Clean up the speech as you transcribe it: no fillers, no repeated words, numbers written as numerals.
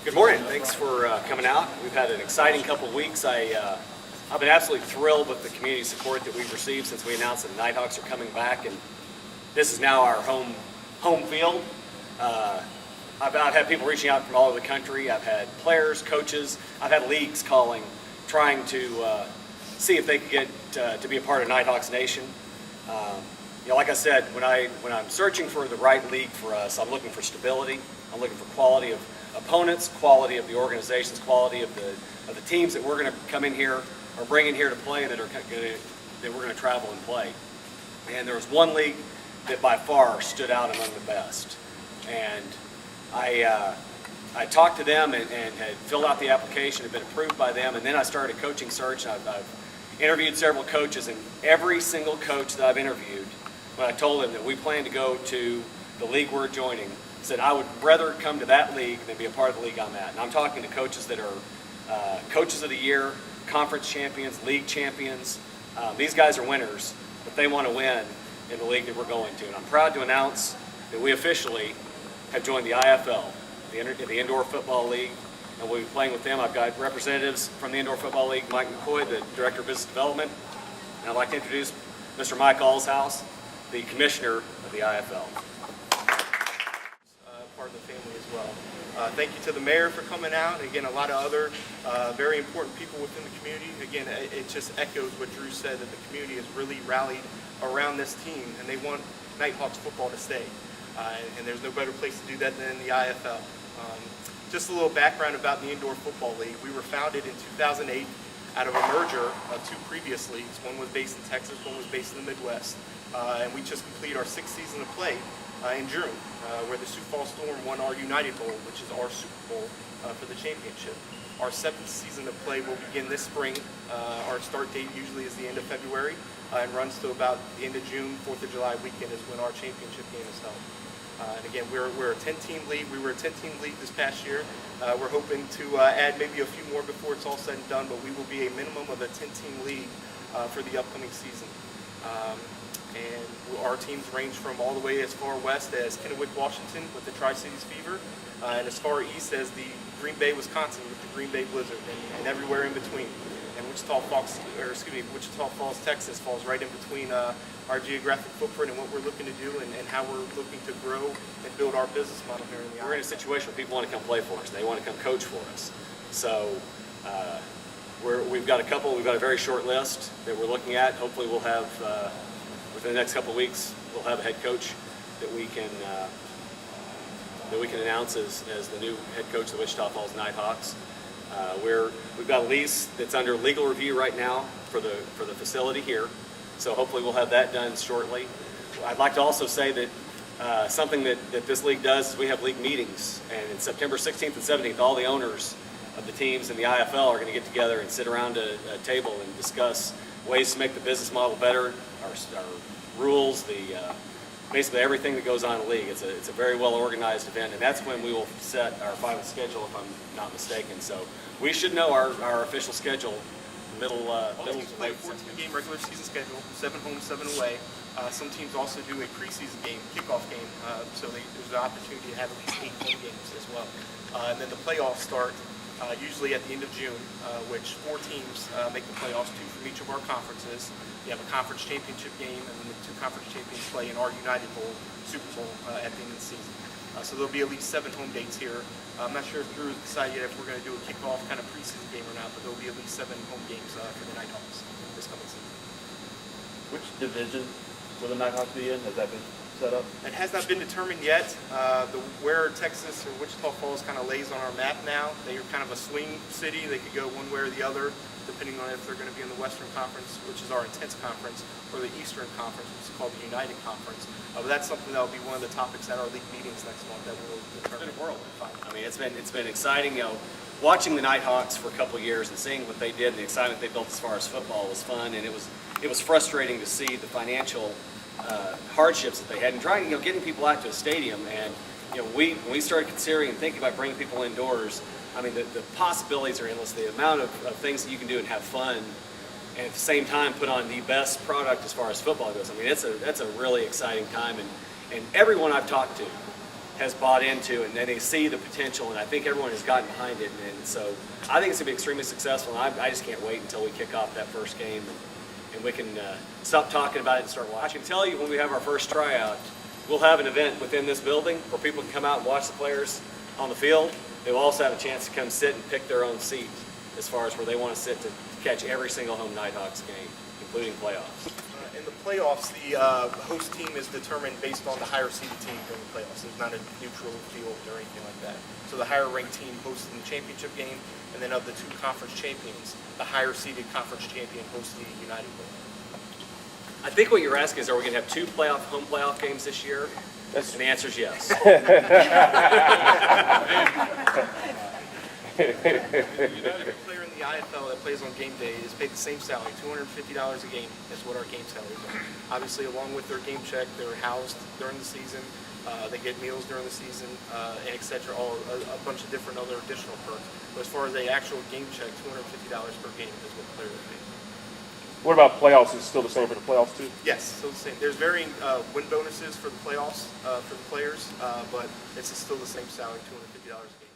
Good morning. Thanks for coming out. We've had an exciting couple of weeks. I've been absolutely thrilled with the community support that we've received since we announced that the Nighthawks are coming back, and this is now our home field. I've had people reaching out from all over the country. I've had players, coaches. I've had leagues calling, trying to see if they could get to be a part of Nighthawks Nation. Like I said, when I'm searching for the right league for us, I'm looking for stability. I'm looking for quality of opponents, quality of the organizations, quality of the teams that we're going to come in here or bring in here to play, that we're going to travel and play. And there was one league that by far stood out among the best. And I talked to them and had filled out the application, had been approved by them, and then I started a coaching search. I've interviewed several coaches, and every single coach that I've interviewed, when I told them that we plan to go to the league we're joining, said I would rather come to that league than be a part of the league I'm at. And I'm talking to coaches that are coaches of the year, conference champions, league champions. These guys are winners, but they want to win in the league that we're going to. And I'm proud to announce that we officially have joined the IFL, the Indoor Football League, and we'll be playing with them. I've got representatives from the Indoor Football League, Mike McCoy, the Director of Business Development, and I'd like to introduce Mr. Mike Allshouse, the Commissioner of the IFL. Part of the family as well. Thank you to the mayor for coming out. Again, a lot of other very important people within the community. Again, it just echoes what Drew said, that the community has really rallied around this team, and they want Nighthawks football to stay. And there's no better place to do that than the IFL. Just a little background about the Indoor Football League. We were founded in 2008 out of a merger of two previous leagues. One was based in Texas, one was based in the Midwest. And we just completed our 6th season of play in June, where the Sioux Falls Storm won our United Bowl, which is our Super Bowl for the championship. Our 7th season of play will begin this spring. Our start date usually is the end of February and runs to about the end of June. 4th of July weekend is when our championship game is held. And again, we're a 10-team league. We were a 10-team league this past year. We're hoping to add maybe a few more before it's all said and done, but we will be a minimum of a 10-team league for the upcoming season. And our teams range from all the way as far west as Kennewick, Washington with the Tri-Cities Fever, and as far east as the Green Bay, Wisconsin with the Green Bay Blizzard, and everywhere in between. And Wichita Falls, Texas falls right in between our geographic footprint and what we're looking to do and how we're looking to grow and build our business model here in the We're in a situation where people want to come play for us. They want to come coach for us. So we've got a very short list that we're looking at. Hopefully we'll have, within the next couple of weeks, we'll have a head coach that we can announce as the new head coach of the Wichita Falls Nighthawks. We've got a lease that's under legal review right now for the facility here, so hopefully we'll have that done shortly. I'd like to also say that something that this league does is we have league meetings, and in September 16th and 17th, all the owners of the teams in the IFL are going to get together and sit around a table and discuss ways to make the business model better, our rules, basically everything that goes on in the league. It's a very well organized event, and that's when we will set our final schedule, if I'm not mistaken. So we should know our official schedule middle teams play a 14-game regular season schedule, 7 home, 7 away. Some teams also do a preseason game, kickoff game, so there's an opportunity to have at least 8 home games as well. And then the playoffs start usually at the end of June, which 4 teams make the playoffs, 2 from each of our conferences. You have a conference championship game, and then the 2 conference champions play in our United Bowl, Super Bowl at the end of the season. So there'll be at least 7 home dates here. I'm not sure if Drew has decided yet if we're going to do a kickoff kind of preseason game or not, but there'll be at least 7 home games for the Nighthawks this coming season. Which division will the Nighthawks be in? Has that been set up? It has not been determined yet. Where Texas or Wichita Falls kind of lays on our map now, they are kind of a swing city. They could go one way or the other, depending on if they're going to be in the Western Conference, which is our intense conference, or the Eastern Conference, which is called the United Conference. But that's something that will be one of the topics at our league meetings next month that will determine the world. I mean, it's been exciting. Watching the Nighthawks for a couple of years and seeing what they did and the excitement they built as far as football was fun, and it was frustrating to see the financial hardships that they had and trying, getting people out to a stadium. And when we started considering and thinking about bringing people indoors, I mean, the possibilities are endless. The amount of things that you can do and have fun, and at the same time put on the best product as far as football goes. I mean, that's a really exciting time, and everyone I've talked to has bought into, and they see the potential, and I think everyone has gotten behind it. And so I think it's going to be extremely successful, and I just can't wait until we kick off that first game and we can stop talking about it and start watching. I can tell you when we have our first tryout, we'll have an event within this building where people can come out and watch the players on the field. They will also have a chance to come sit and pick their own seat as far as where they want to sit to catch every single home Nighthawks game, including playoffs. In the playoffs, the host team is determined based on the higher seeded team during the playoffs. There's not a neutral field or anything like that. So the higher ranked team hosts the championship game, and then of the two conference champions, the higher seeded conference champion hosts the United Bowl. I think what you're asking is, are we going to have two home playoff games this year? And the answer is yes. Every player in the IFL that plays on game day is paid the same salary, $250 a game. That's what our game salaries are. Obviously, along with their game check, they're housed during the season. They get meals during the season, and et cetera, a bunch of different other additional perks. But as far as the actual game check, $250 per game is what the player is paid. What about playoffs? Is it still the same for the playoffs too? Yes, still the same. There's varying win bonuses for the playoffs for the players, but it's still the same salary, $250 a game.